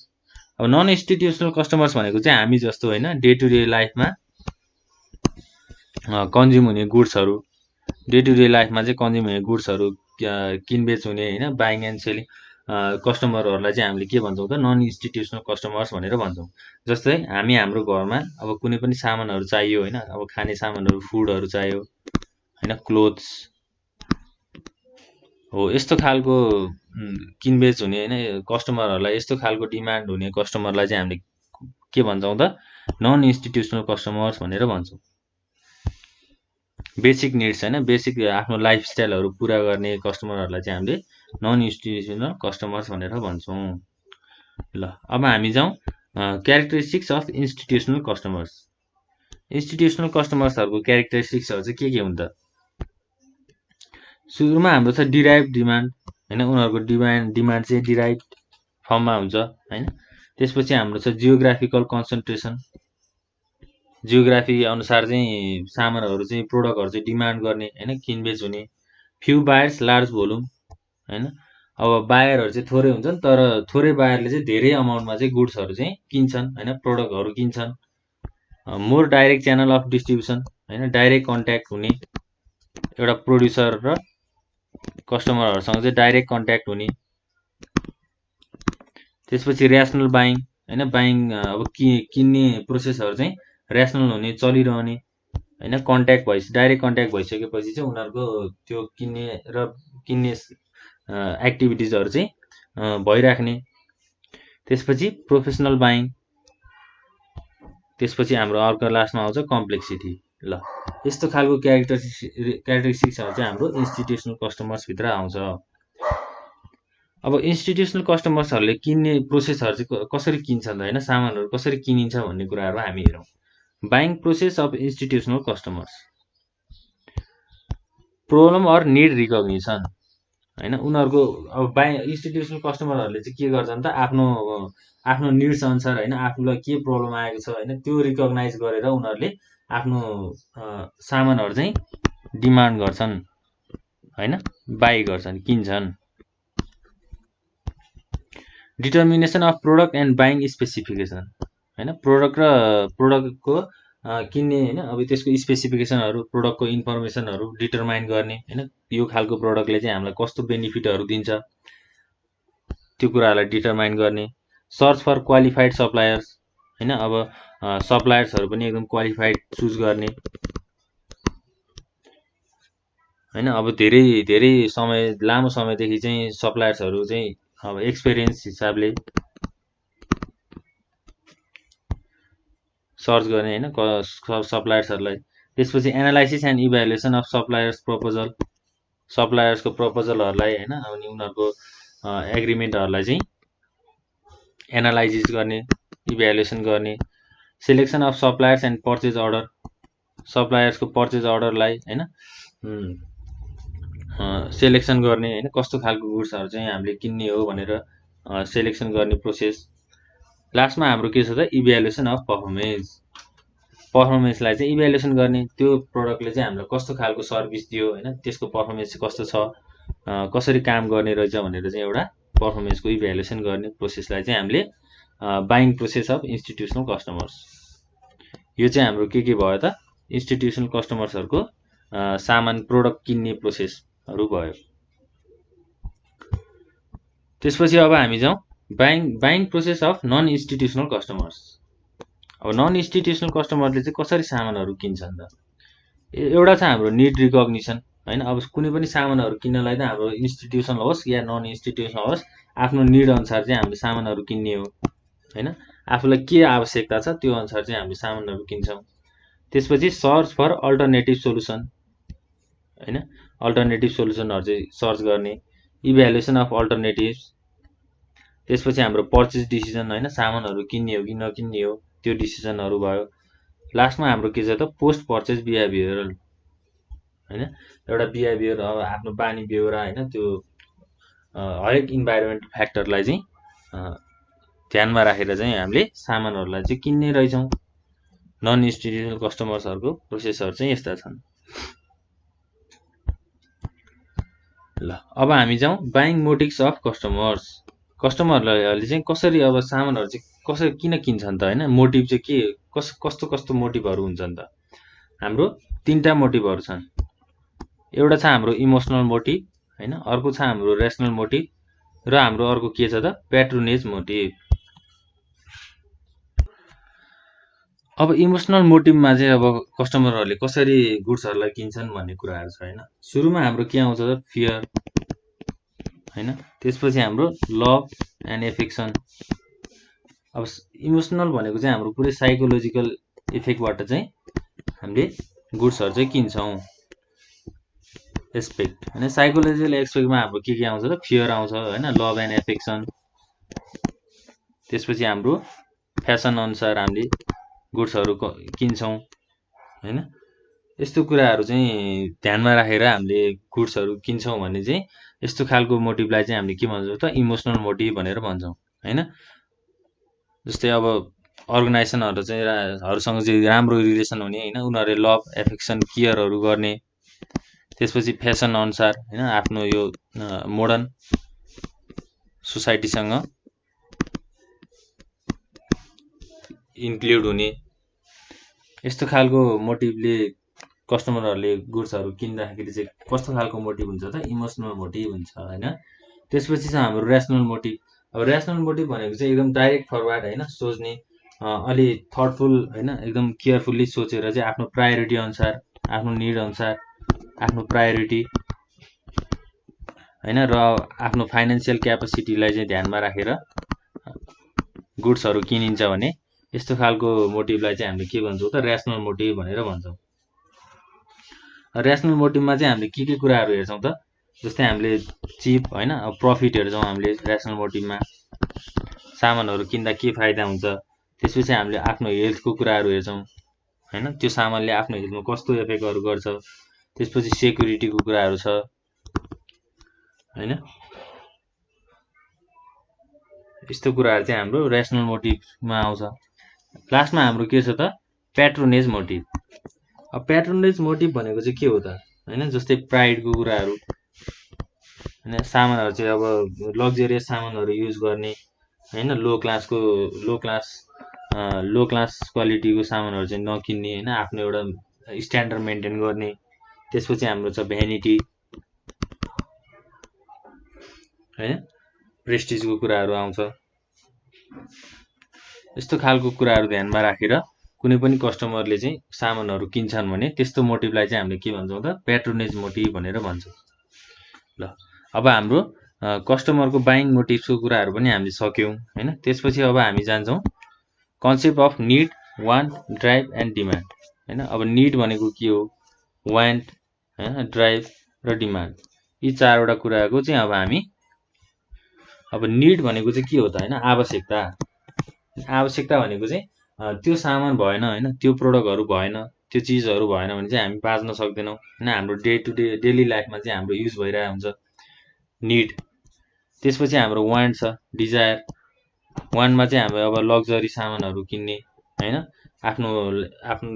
अब नन इन्स्टिट्युसनल कस्टमर्स भनेको चाहिँ हामी जस्तो होइन, डे टु डे लाइफमा कन्ज्युम हुने गुड्सहरू, डे टु डे लाइफमा चाहिँ कन्ज्युम हुने गुड्सहरू किनबेच हुने होइन, बाइङ एन्ड सेलिङ कस्टमरहरूलाई चाहिँ हामीले के भन्छौँ त, नन इन्स्टिट्युसनल कस्टमर्स भनेर भन्छौँ। जस्तै हाम्रो घरमा अब कुनै पनि सामानहरू चाहियो होइन, अब खाने सामानहरू, फुडहरू चाहियो होइन, क्लोथ्स हो, यस्तो खालको किनबेच हुने होइन, कस्टमरहरूलाई यस्तो खालको डिमान्ड हुने कस्टमरलाई चाहिँ हामीले के भन्छौँ त, नन इन्स्टिट्युसनल कस्टमर्स भनेर भन्छौँ। बेसिक निड्स होइन, बेसिक आफ्नो लाइफस्टाइलहरू पुरा गर्ने कस्टमरहरूलाई चाहिँ हामीले नन इन्स्टिट्युसनल कस्टमर्स भनेर भन्छौँ। ल अब हामी जाउँ characteristics of institutional customers. Institutional कस्टमर्सहरूको क्यारेक्टरिस्टिक्सहरू चाहिँ के हुन्छ त, सुरुमा हाम्रो छ डिराइभ डिमान्ड होइन, उनीहरूको डिमान्ड चाहिँ डिराइभ फर्ममा हुन्छ होइन। त्यसपछि हाम्रो छ जियोग्राफिकल कन्सन्ट्रेसन, जियोग्राफी अनुसार चाहिँ सामानहरू चाहिँ प्रोडक्टहरू चाहिँ डिमान्ड गर्ने होइन, किनबेच हुने। फ्यु बायर्स लार्ज भोल्युम होइन, अब बायरहरू चाहिँ थोरै हुन्छन् तर थोरै बायरले चाहिँ धेरै अमाउन्टमा चाहिँ गुड्सहरू चाहिँ किन्छन् होइन, प्रोडक्टहरू किन्छन्। More direct channel of distribution होइन, डाइरेक्ट कन्ट्याक्ट हुने, एउटा प्रोड्युसर र कस्टमरहरूसँग चाहिँ डाइरेक्ट कन्ट्याक्ट हुने। त्यसपछि ऱ्यासनल बाइङ होइन, बाइङ अब किन्ने प्रोसेसहरू चाहिँ ऱ्यासनल हुने, चलिरहने होइन, डाइरेक्ट कन्ट्याक्ट भइसकेपछि चाहिँ उनीहरूको त्यो किन्ने एक्टिभिटिजहरू चाहिँ भइराख्ने। त्यसपछि प्रोफेसनल बाइङ, त्यसपछि हाम्रो अर्को लास्टमा आउँछ कम्प्लेक्सिटी। ल यस्तो खालको क्यारेक्टरिस्टिक्सहरू चाहिँ हाम्रो इन्स्टिट्युसनल कस्टमर्सभित्र आउँछ। अब इन्स्टिट्युसनल कस्टमर्सहरूले किन्ने प्रोसेसहरू चाहिँ कसरी किन्छन् त होइन, सामानहरू कसरी किनिन्छ भन्ने कुराहरू हामी हेरौँ। Buying process of institutional customers, problem or need recognition होइन। उनीहरूको अब इन्स्टिट्युसनल कस्टमरहरूले चाहिँ के गर्छन् त, आफ्नो निड्स अनुसार होइन, आफूलाई के प्रब्लम आएको छ होइन, त्यो रिकग्नाइज गरेर उनीहरूले आफ्नो सामानहरू चाहिँ डिमान्ड गर्छन् होइन, बाई गर्छन्, किन्छन्। Determination of product and buying specification होइन, प्रोडक्टको किन्ने होइन, अब त्यसको स्पेसिफिकेसनहरू, प्रोडक्टको इन्फर्मेसनहरू डिटर्माइन गर्ने होइन, यो खालको प्रोडक्टले चाहिँ हामीलाई कस्तो बेनिफिटहरू दिन्छ त्यो कुराहरूलाई डिटर्माइन गर्ने। सर्च फर क्वालिफाइड सप्लायर्स होइन, अब सप्लायर्सहरू पनि एकदम क्वालिफाइड चुज गर्ने होइन। अब धेरै समय, लामो समयदेखि चाहिँ सप्लायर्सहरू चाहिँ अब एक्सपिरियन्स हिसाबले सर्च गर्ने होइन सप्लायर्सहरूलाई। त्यसपछि analysis and evaluation of suppliers proposal, सप्लायर्सको प्रपोजलहरूलाई होइन, अनि उनीहरूको एग्रिमेन्टहरूलाई चाहिँ एनालाइसिस गर्ने, इभ्यालुएसन गर्ने। Selection of suppliers and purchase order, सप्लायर्सको पर्चेज अर्डरलाई होइन सेलेक्सन गर्ने होइन, कस्तो खालको गुड्सहरू चाहिँ हामीले किन्ने हो भनेर सेलेक्सन गर्ने प्रोसेस। लास्टमा हाम्रो के छ त, इभ्यालुएसन अफ पर्फर्मेन्स, पर्फर्मेन्सलाई चाहिँ इभ्यालुएसन गर्ने, त्यो प्रोडक्टले चाहिँ हामीलाई कस्तो खालको सर्भिस दियो होइन, त्यसको पर्फर्मेन्स चाहिँ कस्तो छ, कसरी काम गर्ने रहेछ भनेर चाहिँ एउटा पर्फर्मेन्सको इभ्यालुएसन गर्ने प्रोसेसलाई चाहिँ हामीले buying process of institutional customers. यो चाहिँ हाम्रो के भयो त, इन्स्टिट्युसनल कस्टमर्सहरूको सामान प्रोडक्ट किन्ने प्रोसेसहरू भयो। त्यसपछि अब हामी जाउँ buying process of non institutional customers. अब नन इन्स्टिट्युसनल कस्टमरले चाहिँ कसरी सामानहरू किन्छन् त, एउटा छ हाम्रो निड रिकग्निसन होइन। अब कुनै पनि सामानहरू किन्नलाई त हाम्रो इन्स्टिट्युसनल होस् या नन इन्स्टिट्युसनल होस्, आफ्नो निड अनुसार चाहिँ हामीले सामानहरू किन्ने हो होइन, आफूलाई के आवश्यकता छ त्यो अनुसार चाहिँ हामीले सामानहरू किन्छौँ। त्यसपछि सर्च फर अल्टरनेटिभ सोल्युसन होइन, अल्टरनेटिभ सोल्युसनहरू चाहिँ सर्च गर्ने, इभ्यालुएसन अफ अल्टरनेटिभ्स। त्यसपछि हाम्रो पर्चेज डिसिजन होइन, सामानहरू किन्ने हो कि नकिन्ने हो त्यो डिसिजनहरू भयो। लास्टमा हाम्रो के छ त, पोस्ट पर्चेज बिहेभियरल होइन, एउटा बिहेभियर, अब आफ्नो बानी बेहोरा होइन, त्यो हरेक इन्भाइरोमेन्ट फ्याक्टरलाई चाहिँ ध्यानमा राखेर चाहिँ हामीले सामानहरूलाई चाहिँ किन्ने रहेछौँ। नन इन्स्टिट्युसनल कस्टमर्सहरूको प्रोसेसहरू चाहिँ यस्ता छन्। ल अब हामी जाउँ बाइङ मोटिभ्स अफ कस्टमर्स। कस्टमरहरूले चाहिँ कसरी अब सामानहरू चाहिँ कसरी किन किन्छन् त होइन, मोटिभ चाहिँ के, कस्तो मोटिभहरू हुन्छन् त। हाम्रो तीनटा मोटिभहरू छन्, एउटा छ हाम्रो इमोसनल मोटिभ होइन, अर्को छ हाम्रो रेसनल मोटिभ र हाम्रो अर्को के छ त, प्याट्रोनेज मोटिभ। अब इमोसनल मोटिभमा चाहिँ अब कस्टमरहरूले कसरी गुड्सहरूलाई किन्छन् भन्ने कुराहरू छ होइन। सुरुमा हाम्रो के आउँछ त, फियर होइन, त्यसपछि हाम्रो लभ एन्ड एफेक्सन। अब इमोसनल भनेको चाहिँ हाम्रो पुरै साइकोलोजिकल इफेक्टबाट चाहिँ हामीले गुड्सहरू चाहिँ किन्छौँ, एस्पेक्ट होइन। साइकोलोजिकल एस्पेक्टमा हाम्रो के आउँछ त, फियर आउँछ होइन, लभ एन्ड एफेक्सन। त्यसपछि हाम्रो फ्यासन अनुसार हामीले गुड्सहरू किन्छौँ होइन। यस्तो कुराहरू चाहिँ ध्यानमा राखेर हामीले गुड्सहरू किन्छौँ भने चाहिँ यस्तो खालको मोटिभलाई चाहिँ हामीले के भन्छौँ त, इमोसनल मोटिभ भनेर भन्छौँ होइन। जस्तै अब अर्गनाइजेसनहरू चाहिँ हरूसँग चाहिँ राम्रो रिलेसन हुने होइन, उनीहरूले लभ एफेक्सन केयरहरू गर्ने। त्यसपछि फेसन अनुसार होइन, आफ्नो यो मोडर्न सोसाइटीसँग इन्क्लुड हुने, यस्तो खालको मोटिभले कस्टमरहरूले गुड्सहरू किन्दाखेरि चाहिँ कस्तो खालको मोटिभ हुन्छ त, इमोसनल मोटिभ हुन्छ होइन। त्यसपछि छ हाम्रो रेसनल मोटिभ। अब रेसनल मोटिभ भनेको चाहिँ एकदम डाइरेक्ट फरवर्ड होइन, सोच्ने, अलि थटफुल होइन, एकदम केयरफुल्ली सोचेर चाहिँ आफ्नो प्रायोरिटी अनुसार, आफ्नो निड अनुसार, आफ्नो प्रायोरिटी होइन र आफ्नो फाइनेन्सियल क्यापेसिटीलाई चाहिँ ध्यानमा राखेर गुड्सहरू किनिन्छ भने यस्तो खालको मोटिभलाई चाहिँ हामीले के भन्छौँ त, रेसनल मोटिभ भनेर भन्छौँ। रेसनल मोटिभमा चाहिँ हामीले के कुराहरू हेर्छौँ त, जस्तै हामीले चिप होइन प्रफिट हेर्छौँ हामीले रेसनल मोटिभमा सामानहरू किन्दा के फाइदा हुन्छ त्यसपछि हामीले आफ्नो हेल्थको कुराहरू हेर्छौँ होइन त्यो सामानले आफ्नो हेल्थमा कस्तो इफेक्टहरू गर्छ त्यसपछि सेक्युरिटीको कुराहरू छ होइन यस्तो कुराहरू चाहिँ हाम्रो रेसनल मोटिभमा आउँछ लास्टमा हाम्रो के छ त प्याट्रोनेज मोटिभ अब प्याट्रोनेज मोटिभ भनेको चाहिँ के हो त होइन जस्तै प्राइडको कुराहरू होइन सामानहरू चाहिँ अब लग्जरियस सामानहरू युज गर्ने होइन लो क्लास क्वालिटीको सामानहरू चाहिँ नकिन्ने होइन आफ्नो एउटा स्ट्यान्डर्ड मेन्टेन गर्ने त्यसपछि हाम्रो छ भ्यानिटी होइन प्रेस्टिजको कुराहरू आउँछ यस्तो खालको कुराहरू ध्यानमा राखेर कुनै पनि कस्टमरले चाहिँ सामानहरू किन्छन् भने त्यस्तो मोटिभलाई चाहिँ हामीले के भन्छौँ त प्याट्रोनेज मोटिभ भनेर भन्छौँ ल अब हाम्रो कस्टमरको बाइङ मोटिभ्सको कुराहरू पनि हामीले सक्यौँ होइन त्यसपछि अब हामी जान्छौँ concept of need want drive and demand होइन अब निड भनेको के हो वान्ट होइन ड्राइभ र डिमान्ड यी चारवटा कुराको चाहिँ अब हामी अब निड भनेको चाहिँ के हो त होइन आवश्यकता भनेको चाहिँ त्यो सामान भएन होइन त्यो प्रोडक्टहरू भएन त्यो चिजहरू भएन भने चाहिँ हामी बाँच्न सक्दैनौँ होइन हाम्रो डे टु डे डेली लाइफमा चाहिँ हाम्रो युज भइरहेको हुन्छ निड त्यसपछि हाम्रो वान्ट छ डिजायर वान्टमा चाहिँ हाम्रो अब लग्जरी सामानहरू किन्ने होइन आफ्नो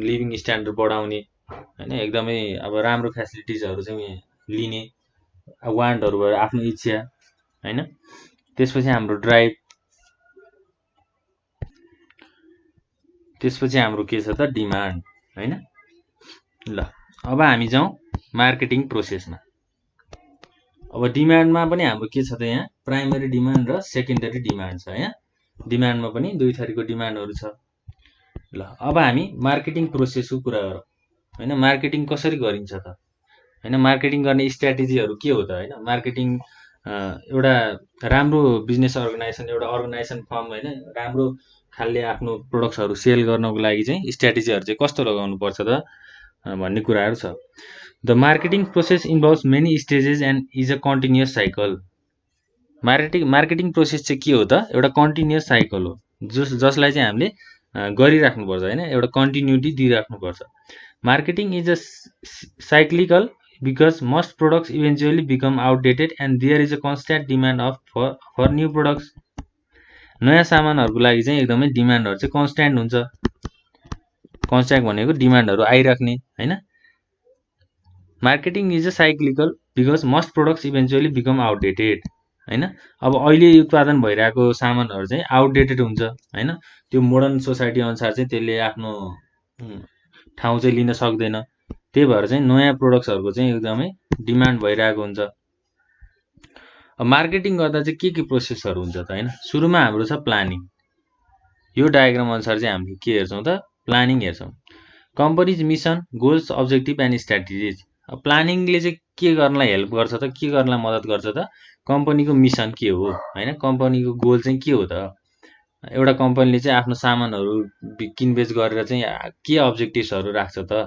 लिभिङ स्ट्यान्डर्ड बढाउने होइन एकदमै अब राम्रो फेसिलिटिजहरू चाहिँ लिने वान्टहरू भयो आफ्नो इच्छा होइन त्यसपछि हाम्रो ड्राइभ त्यसपछि हाम्रो के छ त डिमान्ड होइन ल अब हामी जाउँ मार्केटिङ प्रोसेसमा अब डिमान्डमा पनि हाम्रो के छ त यहाँ प्राइमरी डिमान्ड र सेकेन्डरी डिमान्ड छ यहाँ डिमान्डमा पनि दुई थरीको डिमान्डहरू छ ल अब हामी मार्केटिङ प्रोसेसको कुरा गरौँ होइन मार्केटिङ कसरी गरिन्छ त होइन मार्केटिङ गर्ने स्ट्राटेजीहरू के हो त होइन मार्केटिङ एउटा राम्रो बिजनेस अर्गनाइजेसन एउटा अर्गनाइजेसन फर्म होइन राम्रो खालले आफ्नो प्रोडक्ट्सहरू सेल गर्नको लागि चाहिँ स्ट्राटेजीहरू चाहिँ कस्तो लगाउनु पर्छ त भन्ने कुराहरू छ the marketing process involves many stages and is a continuous cycle marketing process चाहिँ के हो त एउटा कन्टिन्युअस साइकल हो जसलाई चाहिँ हामीले गरिराख्नुपर्छ होइन एउटा कन्टिन्युटी दिइराख्नुपर्छ marketing is a cyclical because most products eventually become outdated and there is a constant demand for new products नयाँ सामानहरूको लागि चाहिँ एकदमै डिमान्डहरू चाहिँ कन्स्ट्यान्ट हुन्छ कन्स्ट्यान्ट भनेको डिमान्डहरू आइराख्ने होइन marketing is a cyclical because most products eventually become outdated होइन अब अहिले उत्पादन भइरहेको सामानहरू चाहिँ आउटडेटेड हुन्छ होइन त्यो मोडर्न सोसाइटी अनुसार चाहिँ त्यसले आफ्नो ठाउँ चाहिँ लिन सक्दैन त्यही भएर चाहिँ नयाँ प्रोडक्ट्सहरूको चाहिँ एकदमै डिमान्ड भइरहेको हुन्छ मार्केटिङ गर्दा चाहिँ के प्रोसेसहरू हुन्छ त होइन सुरुमा हाम्रो छ प्लानिङ यो डायग्राम अनुसार चाहिँ हामीले के हेर्छौँ त प्लानिङ हेर्छौँ companies mission goals objective and strategies प्लानिङले चाहिँ के गर्नलाई हेल्प गर्छ त के गर्नलाई मद्दत गर्छ त कम्पनीको मिसन के हो होइन कम्पनीको गोल चाहिँ के हो त एउटा कम्पनीले चाहिँ आफ्नो सामानहरू किनबेच गरेर चाहिँ के अब्जेक्टिभ्सहरू राख्छ त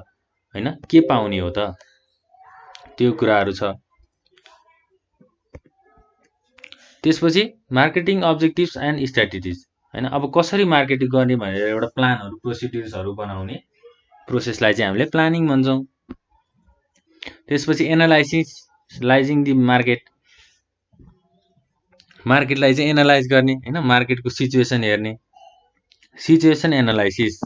होइन के पाउने हो त त्यो कुराहरू छ त्यसपछि मार्केटिङ अब्जेक्टिभ्स एन्ड स्ट्राटेजिज होइन अब कसरी मार्केटिङ गर्ने भनेर एउटा प्लानहरू प्रोसिड्युर्सहरू बनाउने प्रोसेसलाई चाहिँ हामीले प्लानिङ भन्छौँ त्यसपछि एनालाइजिङ दि मार्केटलाई चाहिँ एनालाइज गर्ने होइन मार्केटको सिचुएसन हेर्ने सिचुएसन एनालाइसिस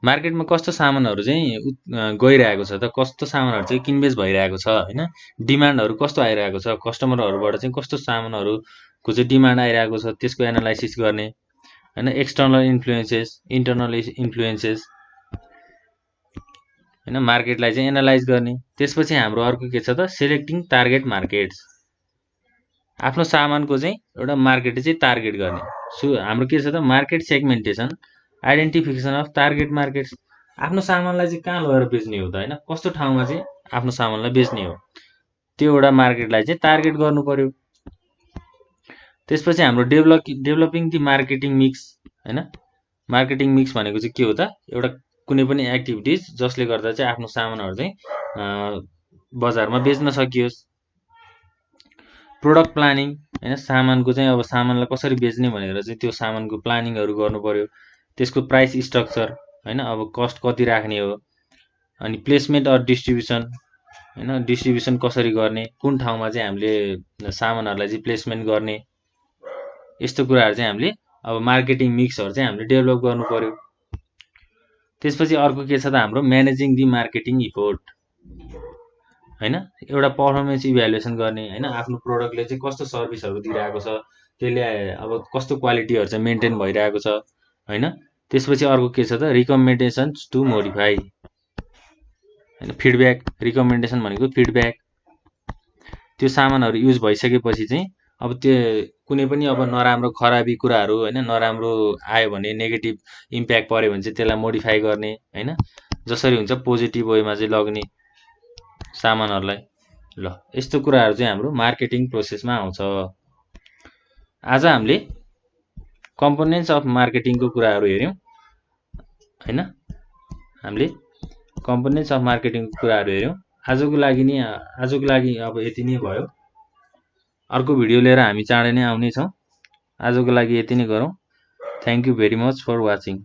मार्केटमा कस्तो सामानहरू चाहिँ गइरहेको छ त कस्तो सामानहरू चाहिँ किनबेच भइरहेको छ होइन डिमान्डहरू कस्तो आइरहेको छ कस्टमरहरूबाट चाहिँ कस्तो सामानहरूको चाहिँ डिमान्ड आइरहेको छ त्यसको एनालाइसिस गर्ने होइन एक्सटर्नल इन्फ्लुएन्सेस इन्टर्नल इन्फ्लुएन्सेस होइन मार्केटलाई चाहिँ एनालाइज गर्ने त्यसपछि हाम्रो अर्को के छ त सेलेक्टिङ टार्गेट मार्केट्स आफ्नो सामानको चाहिँ एउटा मार्केट चाहिँ टार्गेट गर्ने हाम्रो के छ त market segmentation identification of target markets आफ्नो सामानलाई चाहिँ कहाँ लगेर बेच्ने हो त होइन कस्तो ठाउँमा चाहिँ आफ्नो सामानलाई बेच्ने हो त्यो एउटा मार्केटलाई चाहिँ टार्गेट गर्नु पर्यो त्यसपछि हाम्रो डेभलपिङ दि मार्केटिङ मिक्स होइन मार्केटिङ मिक्स भनेको चाहिँ के हो त एउटा कुनै पनि एक्टिभिटिज जसले गर्दा चाहिँ आफ्नो सामानहरू चाहिँ बजारमा बेच्न सकियोस् प्रोडक्ट प्लानिङ हैन, सामानको चाहिँ अब सामानलाई कसरी बेच्ने भनेर चाहिँ त्यो सामानको प्लानिङहरू गर्नु पर्यो। त्यसको प्राइस स्ट्रक्चर हैन, अब कस्ट कति राख्ने हो, अनि प्लेसमेन्ट अर डिस्ट्रिब्युसन हैन, डिस्ट्रिब्युसन कसरी गर्ने, कुन ठाउँमा चाहिँ हामीले सामानहरूलाई चाहिँ प्लेसमेन्ट गर्ने, यस्तो कुराहरू चाहिँ हामीले अब मार्केटिङ मिक्सहरू चाहिँ हामीले डेभलप गर्नु पर्यो। त्यसपछि अर्को के छ त हाम्रो म्यानेजिङ दि मार्केटिङ इफोर्ट हैन, एउटा पर्फर्मेन्स इभ्यालुएसन गर्ने हैन, आफ्नो प्रोडक्टले चाहिँ कस्तो सर्भिसहरू दिइरहेको छ, त्यसले अब कस्तो क्वालिटीहरू चाहिँ मेन्टेन भइरहेको छ हैन। त्यसपछि अर्को के छ त रिकमेन्डेसन्स टु मोडिफाई हैन, फिडब्याक, रिकमेन्डेसन भनेको फिडब्याक। त्यो सामानहरू युज भइसकेपछि चाहिँ अब त्यो कुनै पनि अब नराम्रो खराबी कुराहरू हैन, नराम्रो आयो भने नेगेटिभ इम्प्याक्ट पर्यो भने चाहिँ त्यसलाई मोडिफाई गर्ने हैन, जसरी हुन्छ पोजिटिभ वेमा चाहिँ लग्ने सामानहरूलाई। ल यस्तो कुराहरू चाहिँ हाम्रो मार्केटिङ प्रोसेसमा आउँछ। आज हामीले कम्पोनेन्ट्स अफ मार्केटिङको कुराहरू हेऱ्यौँ हैन, हामीले कम्पोनेन्ट्स अफ मार्केटिङको कुराहरू हेऱ्यौँ। आजको लागि अब यति नै भयो। अर्को भिडियो लिएर हामी चाँडै नै आउने छौँ। आजको लागि यति नै गरौँ। Thank you very much for watching.